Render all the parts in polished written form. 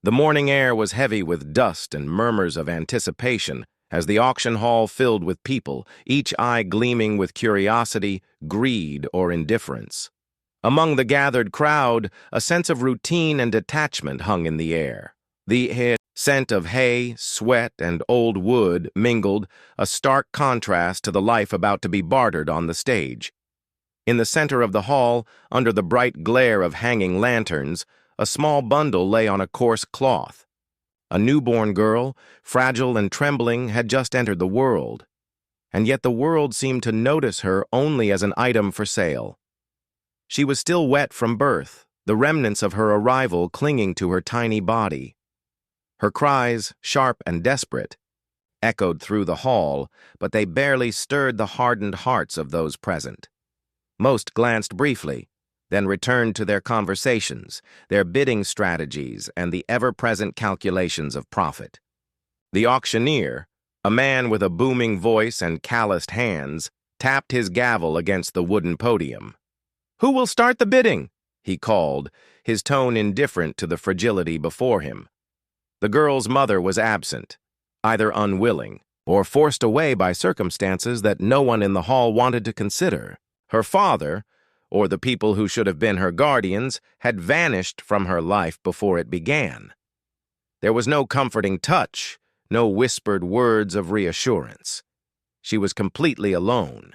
The morning air was heavy with dust and murmurs of anticipation as the auction hall filled with people, each eye gleaming with curiosity, greed, or indifference. Among the gathered crowd, a sense of routine and detachment hung in the air. The scent of hay, sweat, and old wood mingled, a stark contrast to the life about to be bartered on the stage. In the center of the hall, under the bright glare of hanging lanterns, a small bundle lay on a coarse cloth. A newborn girl, fragile and trembling, had just entered the world, and yet the world seemed to notice her only as an item for sale. She was still wet from birth, the remnants of her arrival clinging to her tiny body. Her cries, sharp and desperate, echoed through the hall, but they barely stirred the hardened hearts of those present. Most glanced briefly, then returned to their conversations, their bidding strategies, and the ever-present calculations of profit. The auctioneer, a man with a booming voice and calloused hands, tapped his gavel against the wooden podium. "Who will start the bidding?" he called, his tone indifferent to the fragility before him. The girl's mother was absent, either unwilling or forced away by circumstances that no one in the hall wanted to consider. Her father, or the people who should have been her guardians, had vanished from her life before it began. There was no comforting touch, no whispered words of reassurance. She was completely alone,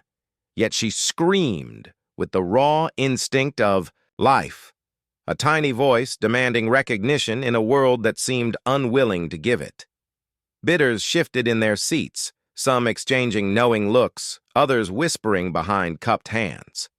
yet she screamed with the raw instinct of life, a tiny voice demanding recognition in a world that seemed unwilling to give it. Bidders shifted in their seats, some exchanging knowing looks, others whispering behind cupped hands.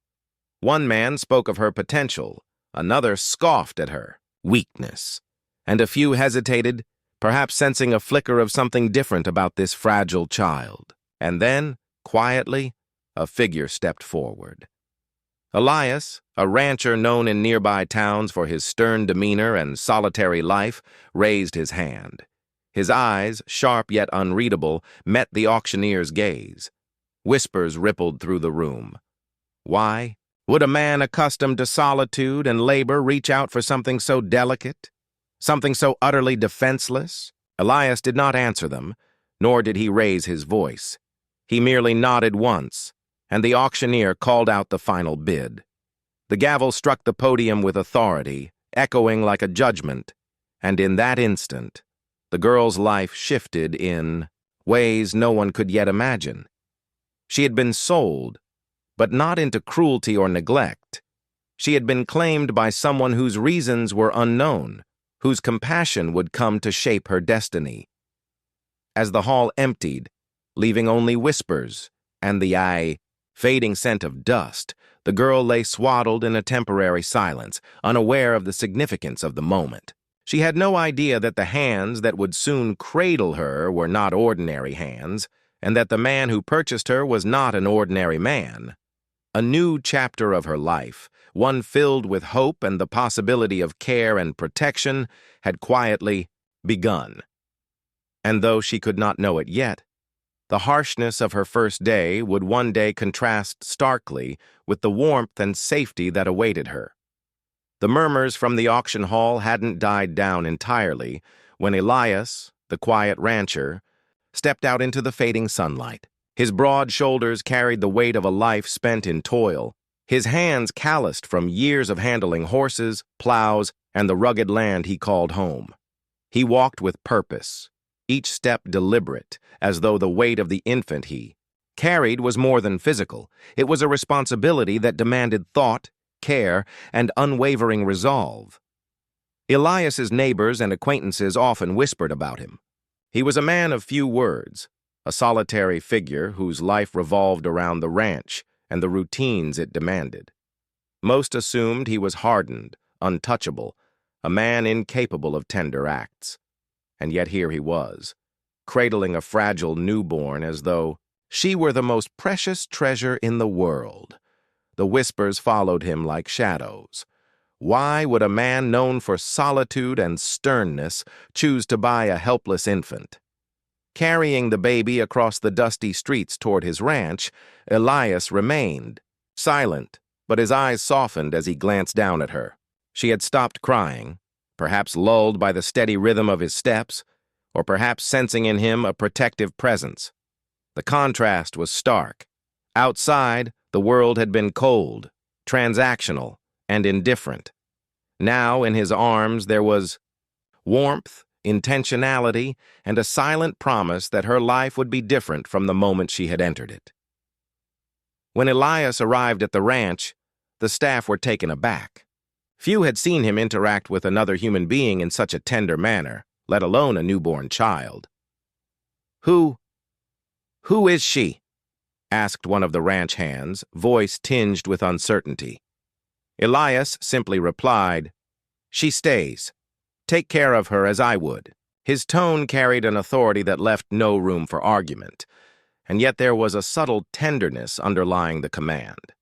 One man spoke of her potential, another scoffed at her weakness, and a few hesitated, perhaps sensing a flicker of something different about this fragile child. And then, quietly, a figure stepped forward. Elias, a rancher known in nearby towns for his stern demeanor and solitary life, raised his hand. His eyes, sharp yet unreadable, met the auctioneer's gaze. Whispers rippled through the room. Why would a man accustomed to solitude and labor reach out for something so delicate, something so utterly defenseless? Elias did not answer them, nor did he raise his voice. He merely nodded once, and the auctioneer called out the final bid. The gavel struck the podium with authority, echoing like a judgment, and in that instant, the girl's life shifted in ways no one could yet imagine. She had been sold, but not into cruelty or neglect. She had been claimed by someone whose reasons were unknown, whose compassion would come to shape her destiny. As the hall emptied, leaving only whispers and the fading scent of dust, the girl lay swaddled in a temporary silence, unaware of the significance of the moment. She had no idea that the hands that would soon cradle her were not ordinary hands, and that the man who purchased her was not an ordinary man. A new chapter of her life, one filled with hope and the possibility of care and protection, had quietly begun. And though she could not know it yet, the harshness of her first day would one day contrast starkly with the warmth and safety that awaited her. The murmurs from the auction hall hadn't died down entirely when Elias, the quiet rancher, stepped out into the fading sunlight. His broad shoulders carried the weight of a life spent in toil, his hands calloused from years of handling horses, plows, and the rugged land he called home. He walked with purpose, each step deliberate, as though the weight of the infant he carried was more than physical. It was a responsibility that demanded thought, care, and unwavering resolve. Elias's neighbors and acquaintances often whispered about him. He was a man of few words, a solitary figure whose life revolved around the ranch and the routines it demanded. Most assumed he was hardened, untouchable, a man incapable of tender acts. And yet here he was, cradling a fragile newborn as though she were the most precious treasure in the world. The whispers followed him like shadows. Why would a man known for solitude and sternness choose to buy a helpless infant? Carrying the baby across the dusty streets toward his ranch, Elias remained, silent, but his eyes softened as he glanced down at her. She had stopped crying, perhaps lulled by the steady rhythm of his steps, or perhaps sensing in him a protective presence. The contrast was stark. Outside, the world had been cold, transactional, and indifferent. Now, in his arms, there was warmth, intentionality, and a silent promise that her life would be different from the moment she had entered it. When Elias arrived at the ranch, the staff were taken aback. Few had seen him interact with another human being in such a tender manner, let alone a newborn child. Who is she?" asked one of the ranch hands, voice tinged with uncertainty. Elias simply replied, "She stays. Take care of her as I would." His tone carried an authority that left no room for argument, and yet there was a subtle tenderness underlying the command.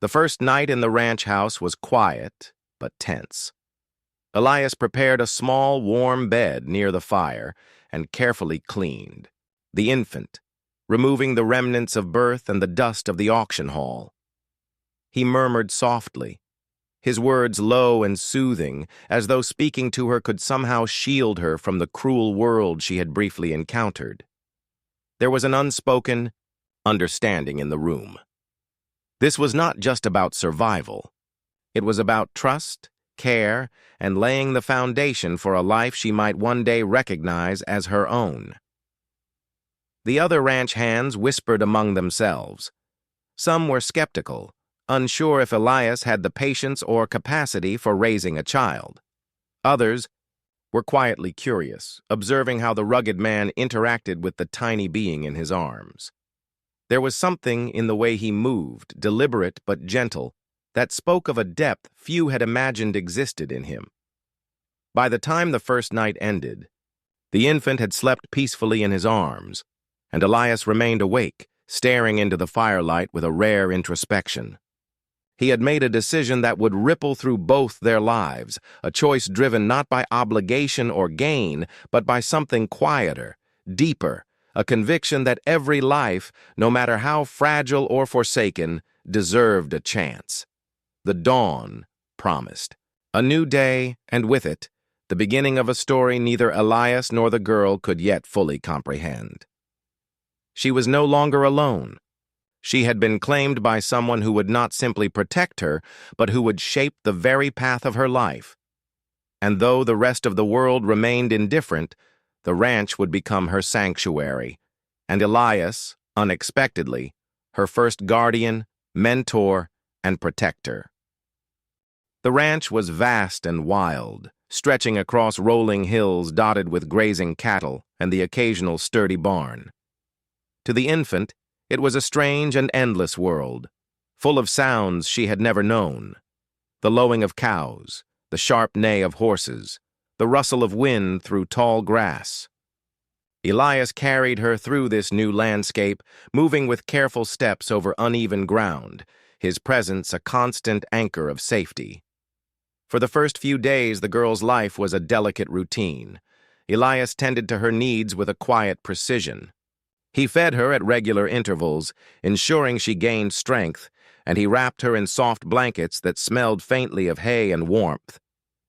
The first night in the ranch house was quiet, but tense. Elias prepared a small, warm bed near the fire and carefully cleaned the infant, removing the remnants of birth and the dust of the auction hall. He murmured softly, his words low and soothing, as though speaking to her could somehow shield her from the cruel world she had briefly encountered. There was an unspoken understanding in the room. This was not just about survival. It was about trust, care, and laying the foundation for a life she might one day recognize as her own. The other ranch hands whispered among themselves. Some were skeptical, unsure if Elias had the patience or capacity for raising a child. Others were quietly curious, observing how the rugged man interacted with the tiny being in his arms. There was something in the way he moved, deliberate but gentle, that spoke of a depth few had imagined existed in him. By the time the first night ended, the infant had slept peacefully in his arms, and Elias remained awake, staring into the firelight with a rare introspection. He had made a decision that would ripple through both their lives, a choice driven not by obligation or gain, but by something quieter, deeper, a conviction that every life, no matter how fragile or forsaken, deserved a chance. The dawn promised. A new day, and with it, the beginning of a story neither Elias nor the girl could yet fully comprehend. She was no longer alone. She had been claimed by someone who would not simply protect her, but who would shape the very path of her life. And though the rest of the world remained indifferent, the ranch would become her sanctuary, and Elias, unexpectedly, her first guardian, mentor, and protector. The ranch was vast and wild, stretching across rolling hills dotted with grazing cattle and the occasional sturdy barn. To the infant, it was a strange and endless world, full of sounds she had never known. The lowing of cows, the sharp neigh of horses, the rustle of wind through tall grass. Elias carried her through this new landscape, moving with careful steps over uneven ground, his presence a constant anchor of safety. For the first few days, the girl's life was a delicate routine. Elias tended to her needs with a quiet precision. He fed her at regular intervals, ensuring she gained strength, and he wrapped her in soft blankets that smelled faintly of hay and warmth.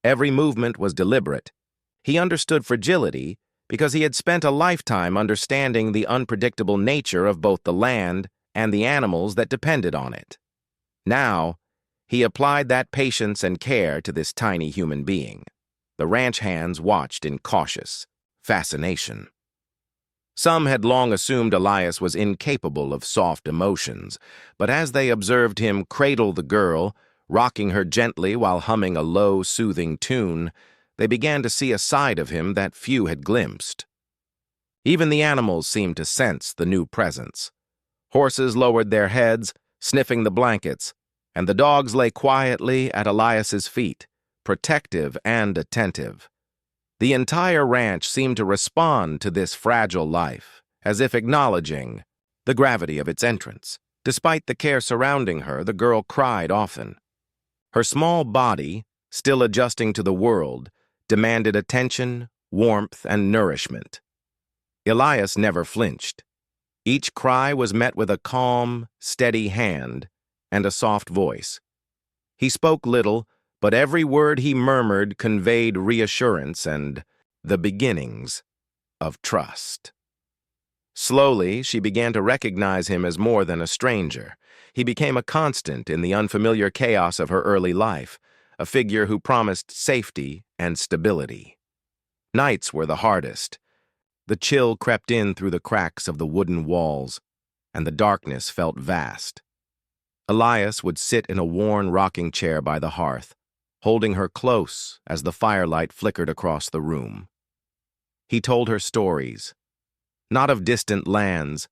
Every movement was deliberate. He understood fragility because he had spent a lifetime understanding the unpredictable nature of both the land and the animals that depended on it. Now, he applied that patience and care to this tiny human being. The ranch hands watched in cautious fascination. Some had long assumed Elias was incapable of soft emotions, but as they observed him cradle the girl, rocking her gently while humming a low, soothing tune, they began to see a side of him that few had glimpsed. Even the animals seemed to sense the new presence. Horses lowered their heads, sniffing the blankets, and the dogs lay quietly at Elias's feet, protective and attentive. The entire ranch seemed to respond to this fragile life, as if acknowledging the gravity of its entrance. Despite the care surrounding her, the girl cried often. Her small body, still adjusting to the world, demanded attention, warmth, and nourishment. Elias never flinched. Each cry was met with a calm, steady hand and a soft voice. He spoke little, but every word he murmured conveyed reassurance and the beginnings of trust. Slowly, she began to recognize him as more than a stranger. He became a constant in the unfamiliar chaos of her early life, a figure who promised safety and stability. Nights were the hardest. The chill crept in through the cracks of the wooden walls, and the darkness felt vast. Elias would sit in a worn rocking chair by the hearth, holding her close as the firelight flickered across the room. He told her stories, not of distant lands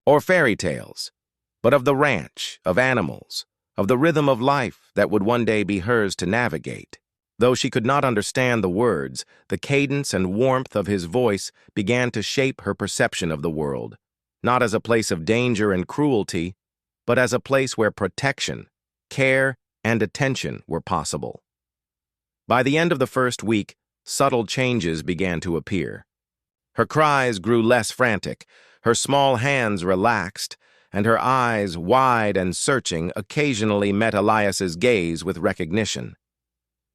or fairy tales, but of the ranch, of animals, of the rhythm of life that would one day be hers to navigate. Though she could not understand the words, the cadence and warmth of his voice began to shape her perception of the world, not as a place of danger and cruelty, but as a place where protection, care, and attention were possible. By the end of the first week, subtle changes began to appear. Her cries grew less frantic, her small hands relaxed, and her eyes, wide and searching, occasionally met Elias's gaze with recognition.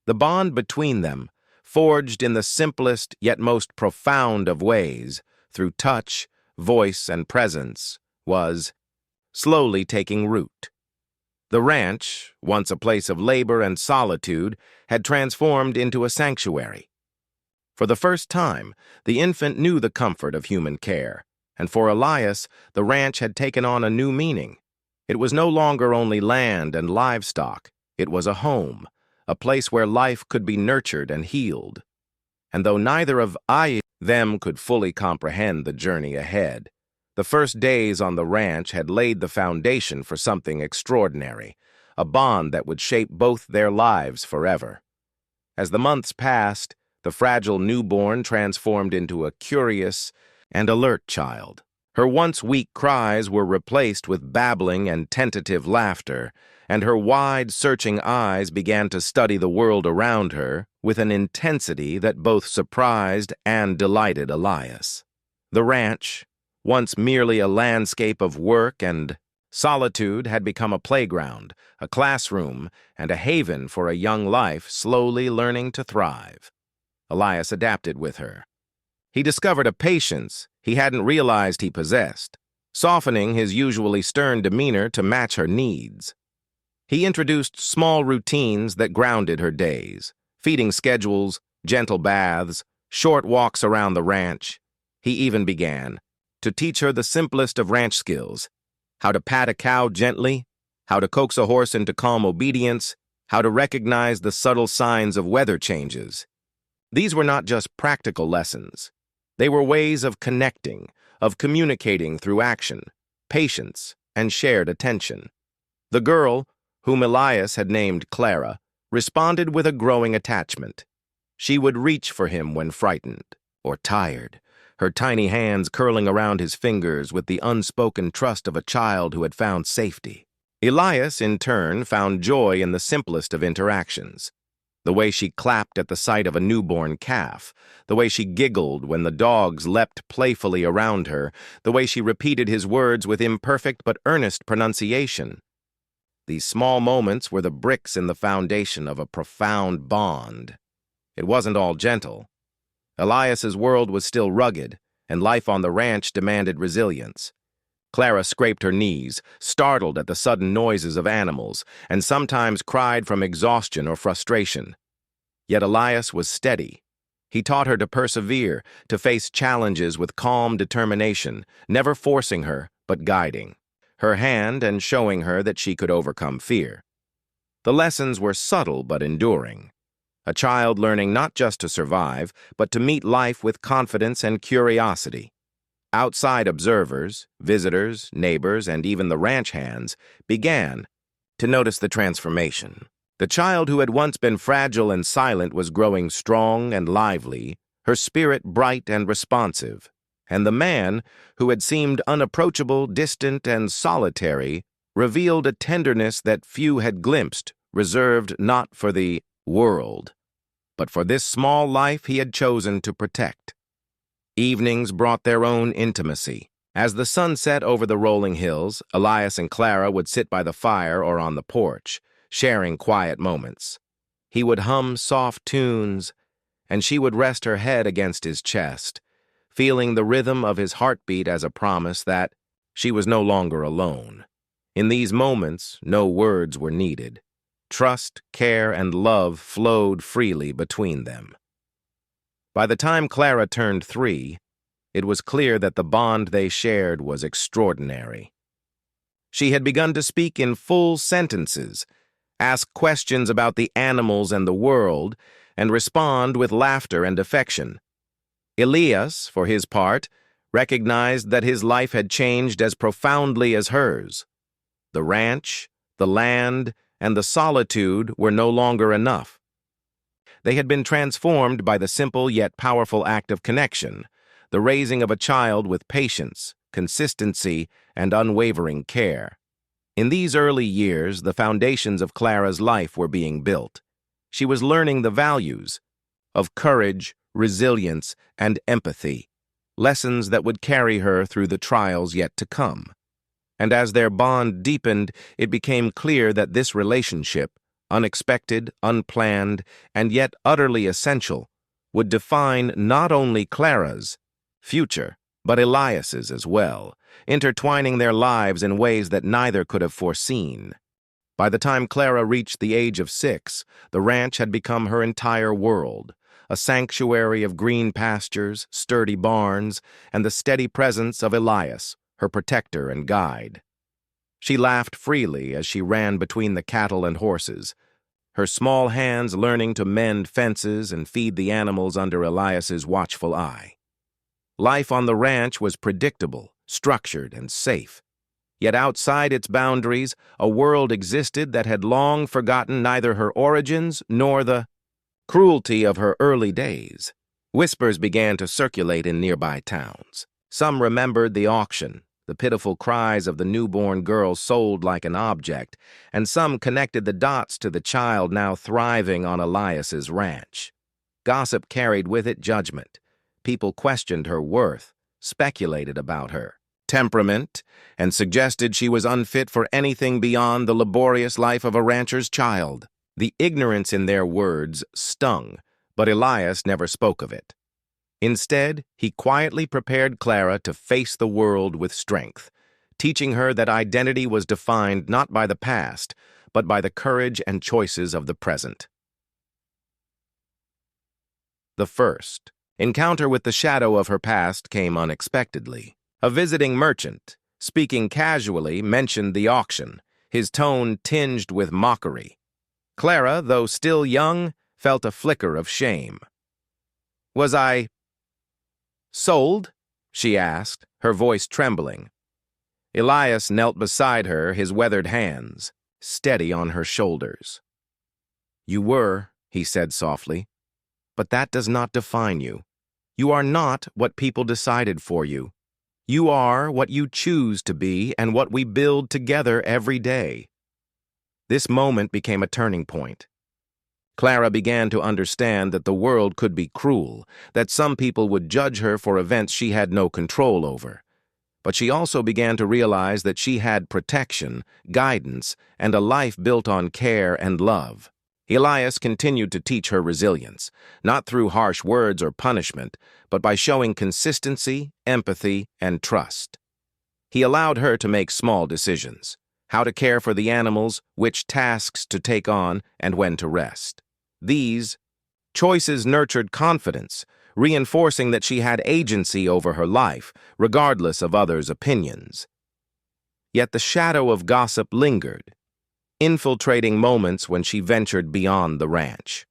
The bond between them, forged in the simplest yet most profound of ways, through touch, voice, and presence, was slowly taking root. The ranch, once a place of labor and solitude, had transformed into a sanctuary. For the first time, the infant knew the comfort of human care, and for Elias, the ranch had taken on a new meaning. It was no longer only land and livestock. It was a home, a place where life could be nurtured and healed. And though neither of them could fully comprehend the journey ahead, the first days on the ranch had laid the foundation for something extraordinary, a bond that would shape both their lives forever. As the months passed, the fragile newborn transformed into a curious and alert child. Her once weak cries were replaced with babbling and tentative laughter, and her wide, searching eyes began to study the world around her with an intensity that both surprised and delighted Elias. The ranch, once merely a landscape of work and solitude, had become a playground, a classroom, and a haven for a young life slowly learning to thrive. Elias adapted with her. He discovered a patience he hadn't realized he possessed, softening his usually stern demeanor to match her needs. He introduced small routines that grounded her days, feeding schedules, gentle baths, short walks around the ranch. He even began to teach her the simplest of ranch skills: how to pat a cow gently, how to coax a horse into calm obedience, how to recognize the subtle signs of weather changes. These were not just practical lessons. They were ways of connecting, of communicating through action, patience, and shared attention. The girl, whom Elias had named Clara, responded with a growing attachment. She would reach for him when frightened or tired, her tiny hands curling around his fingers with the unspoken trust of a child who had found safety. Elias, in turn, found joy in the simplest of interactions. The way she clapped at the sight of a newborn calf, the way she giggled when the dogs leapt playfully around her, the way she repeated his words with imperfect but earnest pronunciation. These small moments were the bricks in the foundation of a profound bond. It wasn't all gentle. Elias's world was still rugged, and life on the ranch demanded resilience. Clara scraped her knees, startled at the sudden noises of animals, and sometimes cried from exhaustion or frustration. Yet Elias was steady. He taught her to persevere, to face challenges with calm determination, never forcing her, but guiding her hand and showing her that she could overcome fear. The lessons were subtle but enduring. A child learning not just to survive, but to meet life with confidence and curiosity. Outside observers, visitors, neighbors, and even the ranch hands began to notice the transformation. The child who had once been fragile and silent was growing strong and lively, her spirit bright and responsive. And the man, who had seemed unapproachable, distant, and solitary, revealed a tenderness that few had glimpsed, reserved not for the world, but for this small life he had chosen to protect. Evenings brought their own intimacy. As the sun set over the rolling hills, Elias and Clara would sit by the fire or on the porch, sharing quiet moments. He would hum soft tunes, and she would rest her head against his chest, feeling the rhythm of his heartbeat as a promise that she was no longer alone. In these moments, no words were needed. Trust, care, and love flowed freely between them. By the time Clara turned 3, it was clear that the bond they shared was extraordinary. She had begun to speak in full sentences, ask questions about the animals and the world, and respond with laughter and affection. Elias, for his part, recognized that his life had changed as profoundly as hers. The ranch, the land, and the solitude were no longer enough. They had been transformed by the simple yet powerful act of connection, the raising of a child with patience, consistency, and unwavering care. In these early years, the foundations of Clara's life were being built. She was learning the values of courage, resilience, and empathy, lessons that would carry her through the trials yet to come. And as their bond deepened, it became clear that this relationship, unexpected, unplanned, and yet utterly essential, would define not only Clara's future, but Elias's as well, intertwining their lives in ways that neither could have foreseen. By the time Clara reached the age of 6, the ranch had become her entire world, a sanctuary of green pastures, sturdy barns, and the steady presence of Elias, her protector and guide. She laughed freely as she ran between the cattle and horses, her small hands learning to mend fences and feed the animals under Elias's watchful eye. Life on the ranch was predictable, structured, and safe. Yet outside its boundaries, a world existed that had long forgotten neither her origins nor the cruelty of her early days. Whispers began to circulate in nearby towns. Some remembered the auction, the pitiful cries of the newborn girl sold like an object, and some connected the dots to the child now thriving on Elias's ranch. Gossip carried with it judgment. People questioned her worth, speculated about her temperament, and suggested she was unfit for anything beyond the laborious life of a rancher's child. The ignorance in their words stung, but Elias never spoke of it. Instead, he quietly prepared Clara to face the world with strength, teaching her that identity was defined not by the past, but by the courage and choices of the present. The first encounter with the shadow of her past came unexpectedly. A visiting merchant, speaking casually, mentioned the auction, his tone tinged with mockery. Clara, though still young, felt a flicker of shame. "Was I sold?" she asked, her voice trembling. Elias knelt beside her, his weathered hands steady on her shoulders. "You were," he said softly, "but that does not define you. You are not what people decided for you. You are what you choose to be and what we build together every day." This moment became a turning point. Clara began to understand that the world could be cruel, that some people would judge her for events she had no control over. But she also began to realize that she had protection, guidance, and a life built on care and love. Elias continued to teach her resilience, not through harsh words or punishment, but by showing consistency, empathy, and trust. He allowed her to make small decisions: how to care for the animals, which tasks to take on, and when to rest. These choices nurtured confidence, reinforcing that she had agency over her life, regardless of others' opinions. Yet the shadow of gossip lingered, infiltrating moments when she ventured beyond the ranch.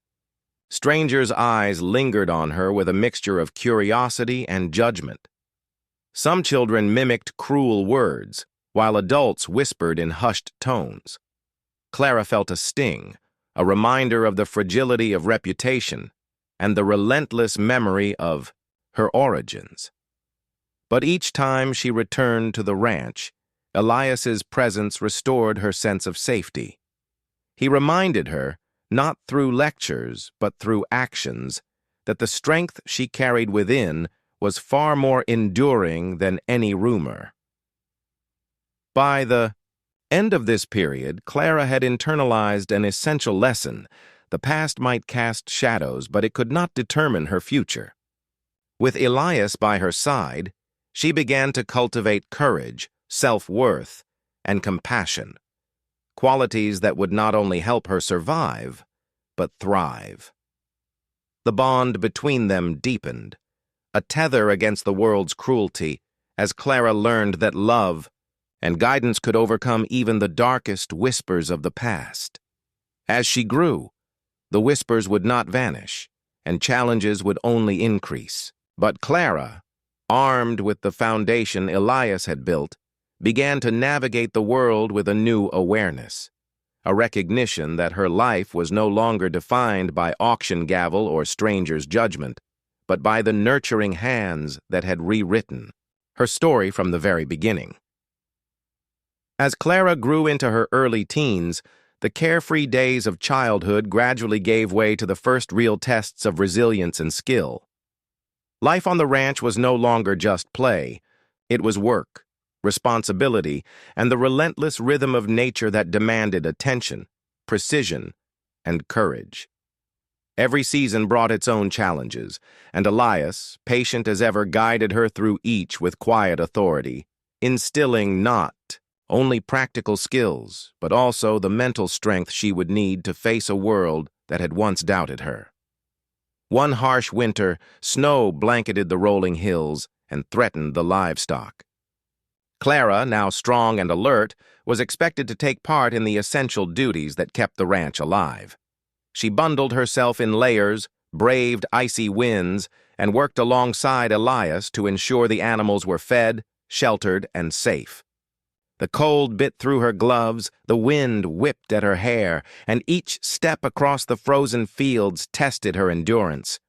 Strangers' eyes lingered on her with a mixture of curiosity and judgment. Some children mimicked cruel words, while adults whispered in hushed tones. Clara felt a sting, a reminder of the fragility of reputation and the relentless memory of her origins. But each time she returned to the ranch, Elias's presence restored her sense of safety. He reminded her, not through lectures, but through actions, that the strength she carried within was far more enduring than any rumor. By the end of this period, Clara had internalized an essential lesson: The past might cast shadows, but it could not determine her future. With Elias by her side, she began to cultivate courage, self-worth, and compassion, qualities that would not only help her survive, but thrive. The bond between them deepened, a tether against the world's cruelty, as Clara learned that love and guidance could overcome even the darkest whispers of the past. As she grew, the whispers would not vanish, and challenges would only increase. But Clara, armed with the foundation Elias had built, began to navigate the world with a new awareness, a recognition that her life was no longer defined by auction gavel or stranger's judgment, but by the nurturing hands that had rewritten her story from the very beginning. As Clara grew into her early teens, the carefree days of childhood gradually gave way to the first real tests of resilience and skill. Life on the ranch was no longer just play. It was work, responsibility, and the relentless rhythm of nature that demanded attention, precision, and courage. Every season brought its own challenges, and Elias, patient as ever, guided her through each with quiet authority, instilling not only practical skills, but also the mental strength she would need to face a world that had once doubted her. One harsh winter, snow blanketed the rolling hills and threatened the livestock. Clara, now strong and alert, was expected to take part in the essential duties that kept the ranch alive. She bundled herself in layers, braved icy winds, and worked alongside Elias to ensure the animals were fed, sheltered, and safe. The cold bit through her gloves, the wind whipped at her hair, and each step across the frozen fields tested her endurance.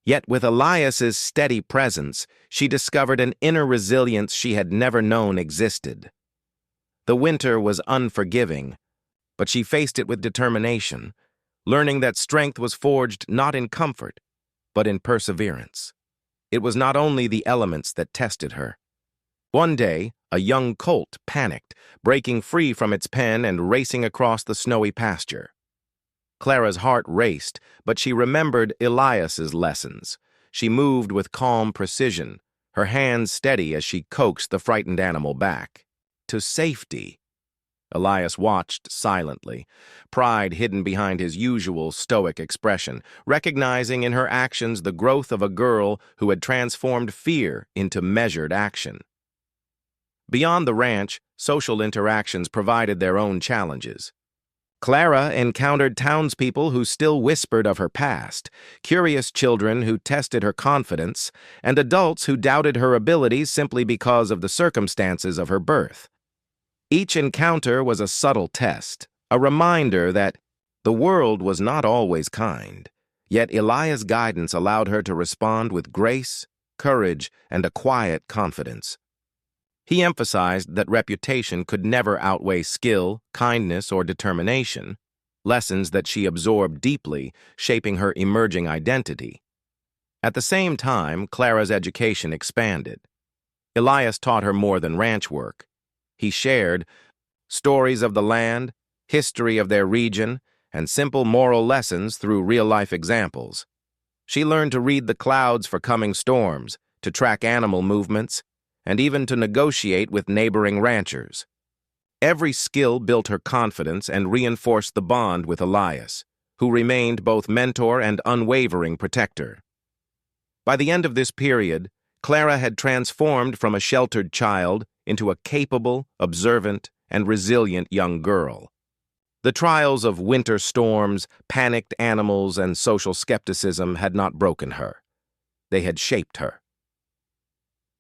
Yet with Elias's steady presence, she discovered an inner resilience she had never known existed. The winter was unforgiving, but she faced it with determination, learning that strength was forged not in comfort, but in perseverance. It was not only the elements that tested her. One day, a young colt panicked, breaking free from its pen and racing across the snowy pasture. Clara's heart raced, but she remembered Elias's lessons. She moved with calm precision, her hands steady as she coaxed the frightened animal back. To safety. Elias watched silently, pride hidden behind his usual stoic expression, recognizing in her actions the growth of a girl who had transformed fear into measured action. Beyond the ranch, social interactions provided their own challenges. Clara encountered townspeople who still whispered of her past, curious children who tested her confidence, and adults who doubted her abilities simply because of the circumstances of her birth. Each encounter was a subtle test, a reminder that the world was not always kind, yet Elias' guidance allowed her to respond with grace, courage, and a quiet confidence. He emphasized that reputation could never outweigh skill, kindness, or determination, lessons that she absorbed deeply, shaping her emerging identity. At the same time, Clara's education expanded. Elias taught her more than ranch work. He shared stories of the land, history of their region, and simple moral lessons through real-life examples. She learned to read the clouds for coming storms, to track animal movements, and even to negotiate with neighboring ranchers. Every skill built her confidence and reinforced the bond with Elias, who remained both mentor and unwavering protector. By the end of this period, Clara had transformed from a sheltered child into a capable, observant, and resilient young girl. The trials of winter storms, panicked animals, and social skepticism had not broken her. They had shaped her.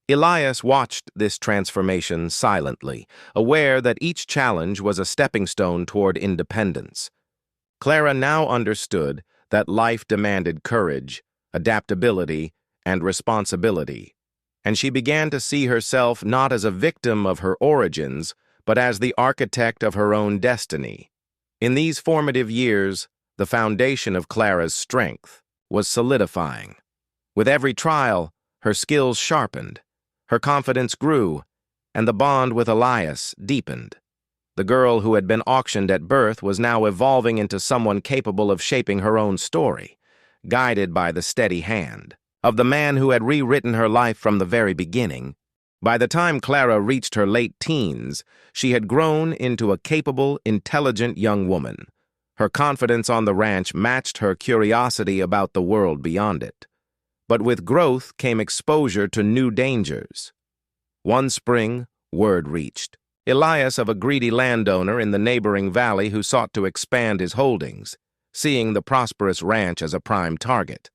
Elias watched this transformation silently, aware that each challenge was a stepping stone toward independence. Clara now understood that life demanded courage, adaptability, and responsibility, and she began to see herself not as a victim of her origins, but as the architect of her own destiny. In these formative years, the foundation of Clara's strength was solidifying. With every trial, her skills sharpened, her confidence grew, and the bond with Elias deepened. The girl who had been auctioned at birth was now evolving into someone capable of shaping her own story, guided by the steady hand of the man who had rewritten her life from the very beginning. By the time Clara reached her late teens, she had grown into a capable, intelligent young woman. Her confidence on the ranch matched her curiosity about the world beyond it. But with growth came exposure to new dangers. One spring, word reached Elias of a greedy landowner in the neighboring valley who sought to expand his holdings, seeing the prosperous ranch as a prime target.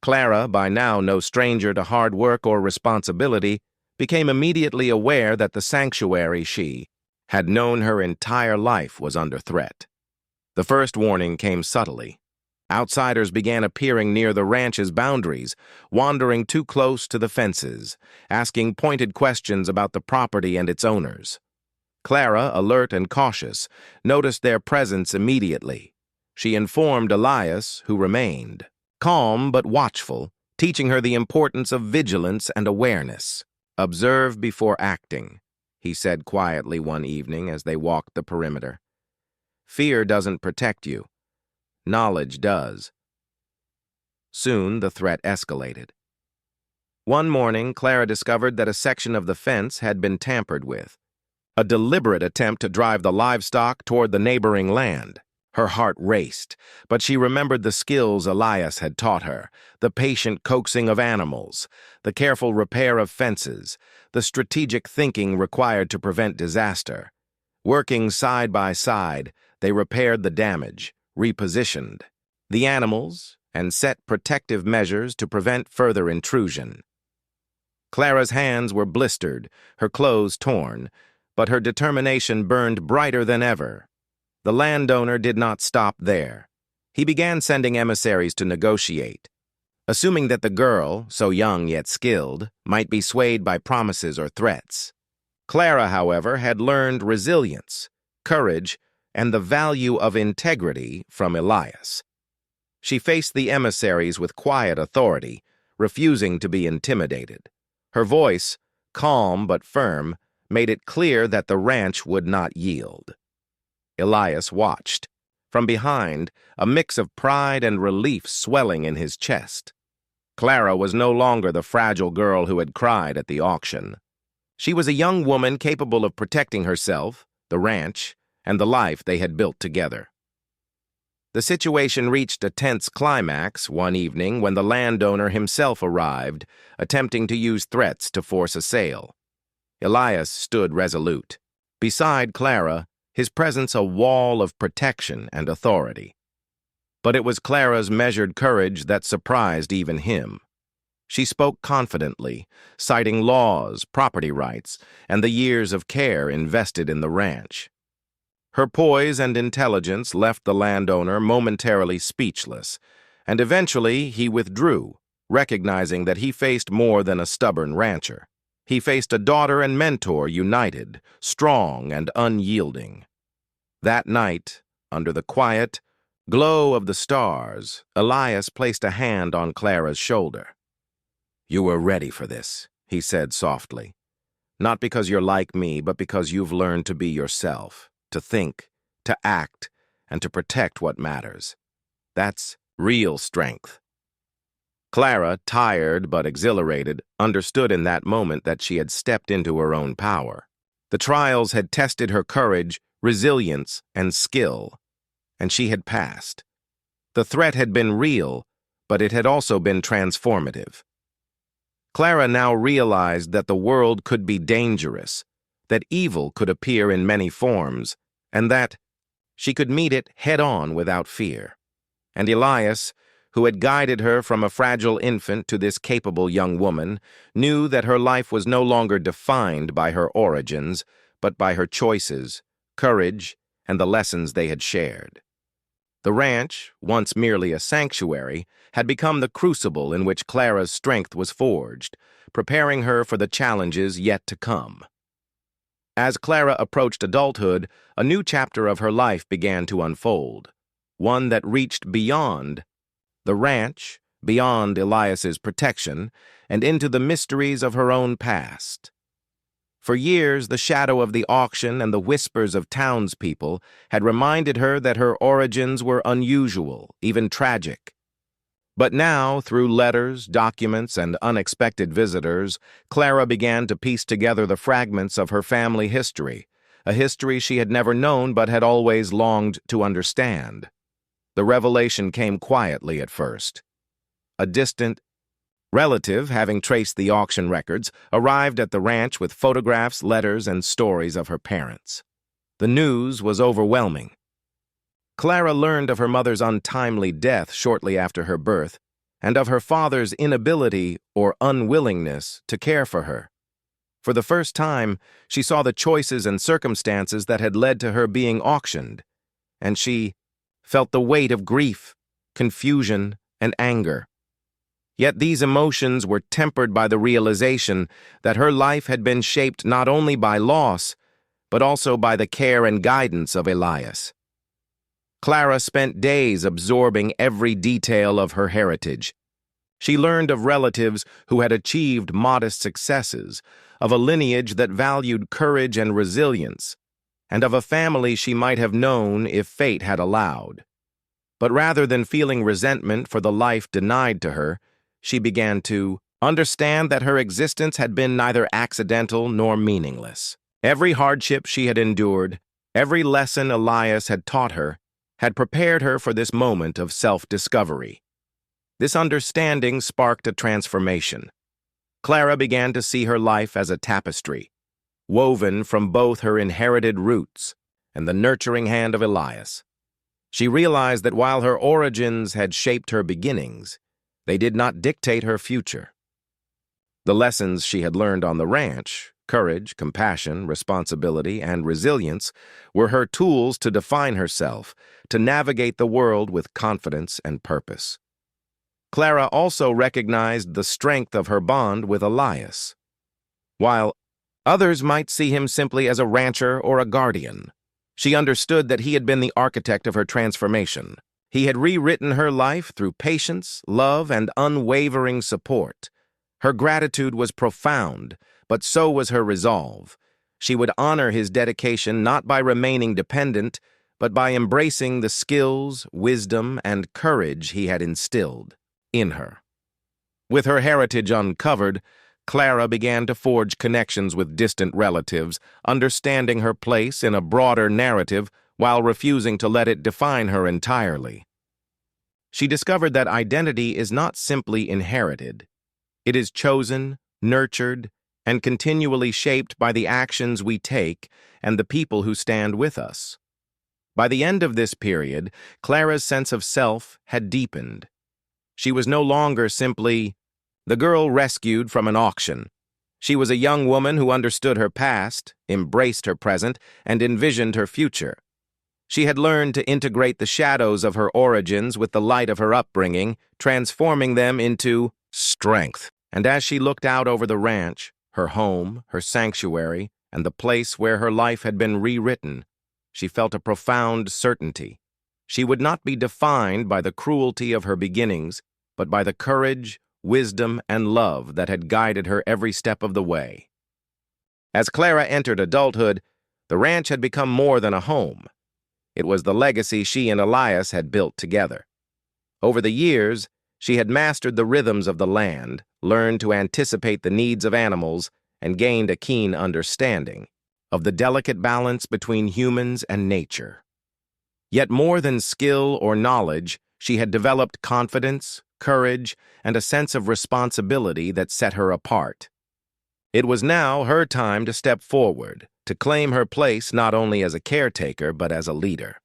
Clara, by now no stranger to hard work or responsibility, became immediately aware that the sanctuary she had known her entire life was under threat. The first warning came subtly. Outsiders began appearing near the ranch's boundaries, wandering too close to the fences, asking pointed questions about the property and its owners. Clara, alert and cautious, noticed their presence immediately. She informed Elias, who remained calm but watchful, teaching her the importance of vigilance and awareness. "Observe before acting," he said quietly one evening as they walked the perimeter. "Fear doesn't protect you. Knowledge does." Soon the threat escalated. One morning, Clara discovered that a section of the fence had been tampered with, a deliberate attempt to drive the livestock toward the neighboring land. Her heart raced, but she remembered the skills Elias had taught her, the patient coaxing of animals, the careful repair of fences, the strategic thinking required to prevent disaster. Working side by side, they repaired the damage, repositioned the animals, and set protective measures to prevent further intrusion. Clara's hands were blistered, her clothes torn, but her determination burned brighter than ever. The landowner did not stop there. He began sending emissaries to negotiate, assuming that the girl, so young yet skilled, might be swayed by promises or threats. Clara, however, had learned resilience, courage, and the value of integrity from Elias. She faced the emissaries with quiet authority, refusing to be intimidated. Her voice, calm but firm, made it clear that the ranch would not yield. Elias watched. From behind, a mix of pride and relief swelling in his chest. Clara was no longer the fragile girl who had cried at the auction. She was a young woman capable of protecting herself, the ranch, and the life they had built together. The situation reached a tense climax one evening when the landowner himself arrived, attempting to use threats to force a sale. Elias stood resolute. Beside Clara, his presence a wall of protection and authority. But it was Clara's measured courage that surprised even him. She spoke confidently, citing laws, property rights, and the years of care invested in the ranch. Her poise and intelligence left the landowner momentarily speechless, and eventually he withdrew, recognizing that he faced more than a stubborn rancher. He faced a daughter and mentor united, strong and unyielding. That night, under the quiet glow of the stars, Elias placed a hand on Clara's shoulder. "You were ready for this," he said softly. "Not because you're like me, but because you've learned to be yourself, to think, to act, and to protect what matters. That's real strength." Clara, tired but exhilarated, understood in that moment that she had stepped into her own power. The trials had tested her courage, resilience, and skill, and she had passed. The threat had been real, but it had also been transformative. Clara now realized that the world could be dangerous, that evil could appear in many forms, and that she could meet it head-on without fear. And Elias, who had guided her from a fragile infant to this capable young woman, knew that her life was no longer defined by her origins, but by her choices, courage, and the lessons they had shared. The ranch, once merely a sanctuary, had become the crucible in which Clara's strength was forged, preparing her for the challenges yet to come. As Clara approached adulthood, a new chapter of her life began to unfold, one that reached beyond the ranch, beyond Elias's protection, and into the mysteries of her own past. For years, the shadow of the auction and the whispers of townspeople had reminded her that her origins were unusual, even tragic. But now, through letters, documents, and unexpected visitors, Clara began to piece together the fragments of her family history, a history she had never known but had always longed to understand. The revelation came quietly at first. A distant relative, having traced the auction records, arrived at the ranch with photographs, letters, and stories of her parents. The news was overwhelming. Clara learned of her mother's untimely death shortly after her birth, and of her father's inability or unwillingness to care for her. For the first time, she saw the choices and circumstances that had led to her being auctioned, and she felt the weight of grief, confusion, and anger. Yet these emotions were tempered by the realization that her life had been shaped not only by loss, but also by the care and guidance of Elias. Clara spent days absorbing every detail of her heritage. She learned of relatives who had achieved modest successes, of a lineage that valued courage and resilience, and of a family she might have known if fate had allowed. But rather than feeling resentment for the life denied to her, she began to understand that her existence had been neither accidental nor meaningless. Every hardship she had endured, every lesson Elias had taught her, had prepared her for this moment of self-discovery. This understanding sparked a transformation. Clara began to see her life as a tapestry, woven from both her inherited roots and the nurturing hand of Elias. She realized that while her origins had shaped her beginnings, they did not dictate her future. The lessons she had learned on the ranch, courage, compassion, responsibility, and resilience, were her tools to define herself, to navigate the world with confidence and purpose. Clara also recognized the strength of her bond with Elias. While others might see him simply as a rancher or a guardian, she understood that he had been the architect of her transformation. He had rewritten her life through patience, love, and unwavering support. Her gratitude was profound, but so was her resolve. She would honor his dedication not by remaining dependent, but by embracing the skills, wisdom, and courage he had instilled in her. With her heritage uncovered, Clara began to forge connections with distant relatives, understanding her place in a broader narrative while refusing to let it define her entirely. She discovered that identity is not simply inherited. It is chosen, nurtured, and continually shaped by the actions we take and the people who stand with us. By the end of this period, Clara's sense of self had deepened. She was no longer simply the girl rescued from an auction. She was a young woman who understood her past, embraced her present, and envisioned her future. She had learned to integrate the shadows of her origins with the light of her upbringing, transforming them into strength. And as she looked out over the ranch, her home, her sanctuary, and the place where her life had been rewritten, she felt a profound certainty. She would not be defined by the cruelty of her beginnings, but by the courage, wisdom, and love that had guided her every step of the way. As Clara entered adulthood, the ranch had become more than a home. It was the legacy she and Elias had built together. Over the years, she had mastered the rhythms of the land, learned to anticipate the needs of animals, and gained a keen understanding of the delicate balance between humans and nature. Yet more than skill or knowledge, she had developed confidence, courage, and a sense of responsibility that set her apart. It was now her time to step forward, to claim her place not only as a caretaker but as a leader.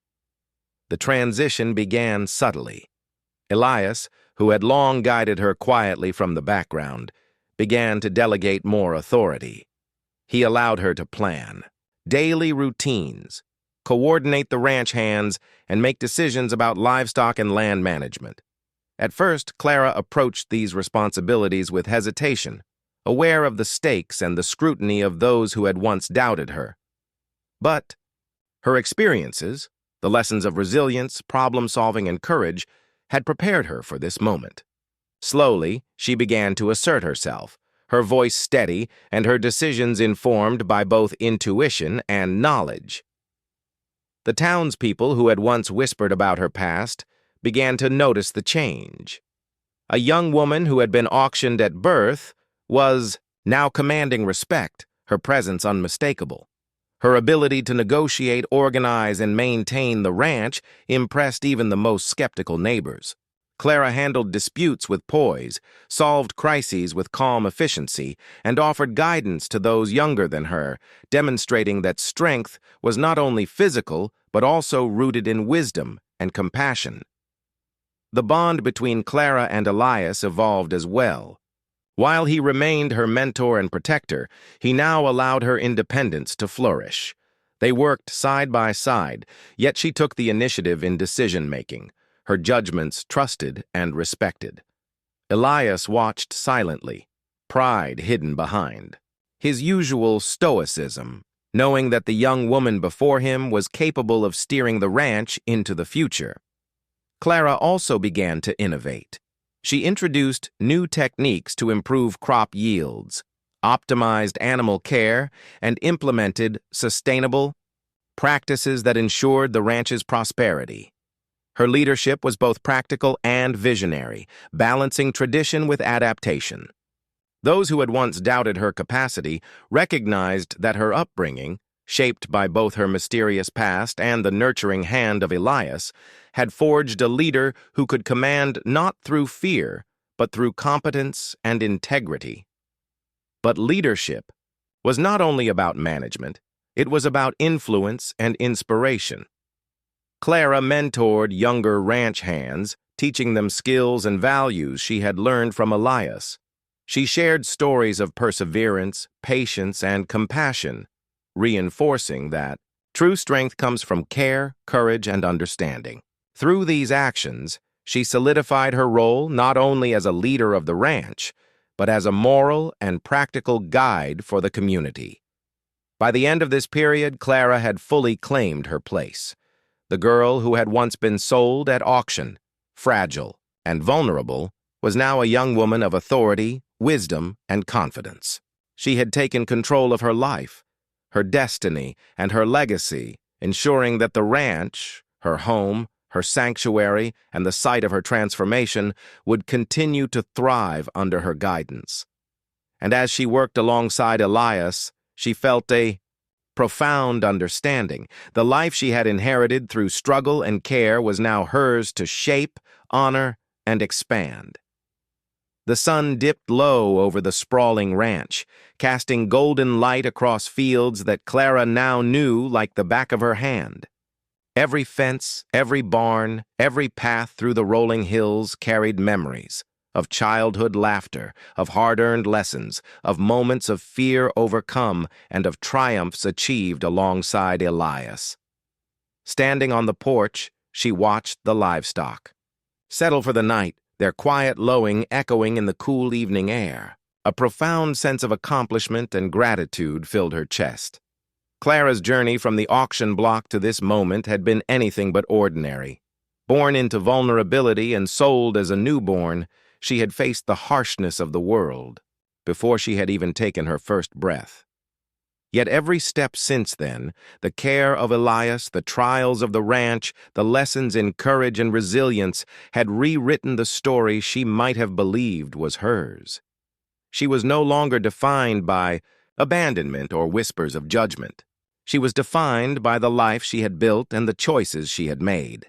The transition began subtly. Elias, who had long guided her quietly from the background, began to delegate more authority. He allowed her to plan daily routines, coordinate the ranch hands, and make decisions about livestock and land management. At first, Clara approached these responsibilities with hesitation, aware of the stakes and the scrutiny of those who had once doubted her. But her experiences, the lessons of resilience, problem-solving, and courage, had prepared her for this moment. Slowly, she began to assert herself, her voice steady and her decisions informed by both intuition and knowledge. The townspeople who had once whispered about her past began to notice the change. A young woman who had been auctioned at birth was now commanding respect, her presence unmistakable. Her ability to negotiate, organize, and maintain the ranch impressed even the most skeptical neighbors. Clara handled disputes with poise, solved crises with calm efficiency, and offered guidance to those younger than her, demonstrating that strength was not only physical but also rooted in wisdom and compassion. The bond between Clara and Elias evolved as well. While he remained her mentor and protector, he now allowed her independence to flourish. They worked side by side, yet she took the initiative in decision-making, her judgments trusted and respected. Elias watched silently, pride hidden behind his usual stoicism, knowing that the young woman before him was capable of steering the ranch into the future. Clara also began to innovate. She introduced new techniques to improve crop yields, optimized animal care, and implemented sustainable practices that ensured the ranch's prosperity. Her leadership was both practical and visionary, balancing tradition with adaptation. Those who had once doubted her capacity recognized that her upbringing, shaped by both her mysterious past and the nurturing hand of Elias, had forged a leader who could command not through fear, but through competence and integrity. But leadership was not only about management, it was about influence and inspiration. Clara mentored younger ranch hands, teaching them skills and values she had learned from Elias. She shared stories of perseverance, patience, and compassion, reinforcing that true strength comes from care, courage, and understanding. Through these actions, she solidified her role not only as a leader of the ranch, but as a moral and practical guide for the community. By the end of this period, Clara had fully claimed her place. The girl who had once been sold at auction, fragile and vulnerable, was now a young woman of authority, wisdom, and confidence. She had taken control of her life, her destiny, and her legacy, ensuring that the ranch, her home, her sanctuary, and the site of her transformation would continue to thrive under her guidance. And as she worked alongside Elias, she felt a profound understanding. The life she had inherited through struggle and care was now hers to shape, honor, and expand. The sun dipped low over the sprawling ranch, casting golden light across fields that Clara now knew like the back of her hand. Every fence, every barn, every path through the rolling hills carried memories of childhood laughter, of hard-earned lessons, of moments of fear overcome, and of triumphs achieved alongside Elias. Standing on the porch, she watched the livestock settle for the night, their quiet lowing echoing in the cool evening air. A profound sense of accomplishment and gratitude filled her chest. Clara's journey from the auction block to this moment had been anything but ordinary. Born into vulnerability and sold as a newborn, she had faced the harshness of the world before she had even taken her first breath. Yet every step since then, the care of Elias, the trials of the ranch, the lessons in courage and resilience, had rewritten the story she might have believed was hers. She was no longer defined by abandonment or whispers of judgment. She was defined by the life she had built and the choices she had made.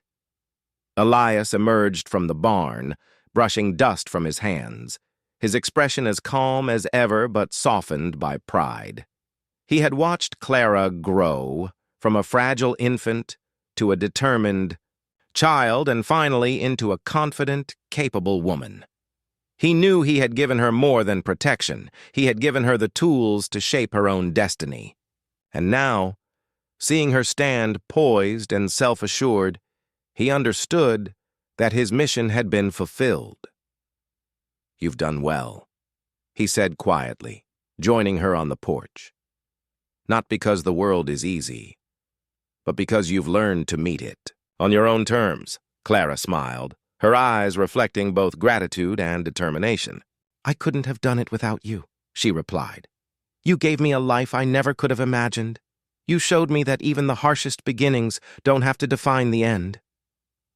Elias emerged from the barn, brushing dust from his hands, his expression as calm as ever but softened by pride. He had watched Clara grow from a fragile infant to a determined child and finally into a confident, capable woman. He knew he had given her more than protection. He had given her the tools to shape her own destiny. And now, seeing her stand poised and self-assured, he understood that his mission had been fulfilled. "You've done well," he said quietly, joining her on the porch. "Not because the world is easy, but because you've learned to meet it on your own terms." Clara smiled, her eyes reflecting both gratitude and determination. "I couldn't have done it without you," she replied. "You gave me a life I never could have imagined. You showed me that even the harshest beginnings don't have to define the end."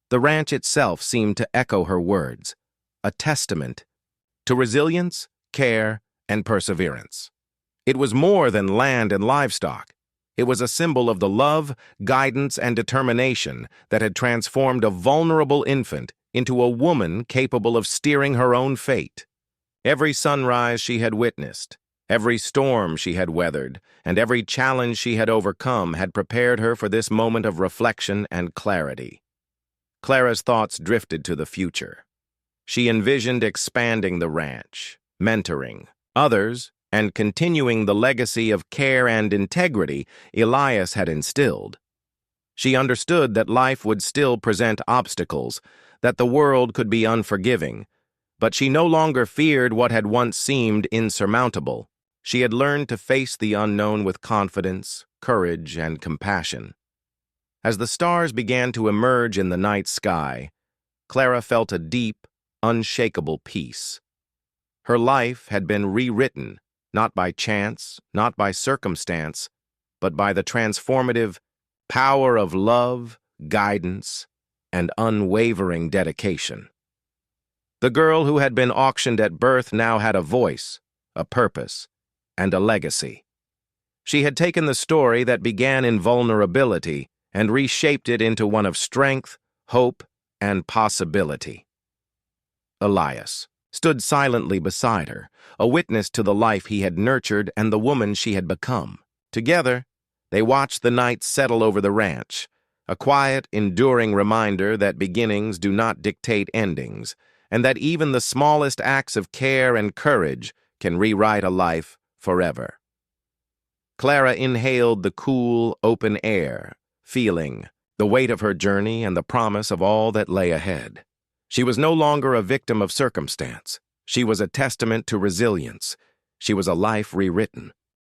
The ranch itself seemed to echo her words, a testament to resilience, care, and perseverance. It was more than land and livestock. It was a symbol of the love, guidance, and determination that had transformed a vulnerable infant into a woman capable of steering her own fate. Every sunrise she had witnessed, every storm she had weathered, and every challenge she had overcome had prepared her for this moment of reflection and clarity. Clara's thoughts drifted to the future. She envisioned expanding the ranch, mentoring others, and continuing the legacy of care and integrity Elias had instilled. She understood that life would still present obstacles, that the world could be unforgiving, but she no longer feared what had once seemed insurmountable. She had learned to face the unknown with confidence, courage, and compassion. As the stars began to emerge in the night sky, Clara felt a deep, unshakable peace. Her life had been rewritten, not by chance, not by circumstance, but by the transformative power of love, guidance, and unwavering dedication. The girl who had been auctioned at birth now had a voice, a purpose, and a legacy. She had taken the story that began in vulnerability and reshaped it into one of strength, hope, and possibility. Elias stood silently beside her, a witness to the life he had nurtured and the woman she had become. Together, they watched the night settle over the ranch, a quiet, enduring reminder that beginnings do not dictate endings, and that even the smallest acts of care and courage can rewrite a life forever. Clara inhaled the cool, open air, feeling the weight of her journey and the promise of all that lay ahead. She was no longer a victim of circumstance. She was a testament to resilience. She was a life rewritten.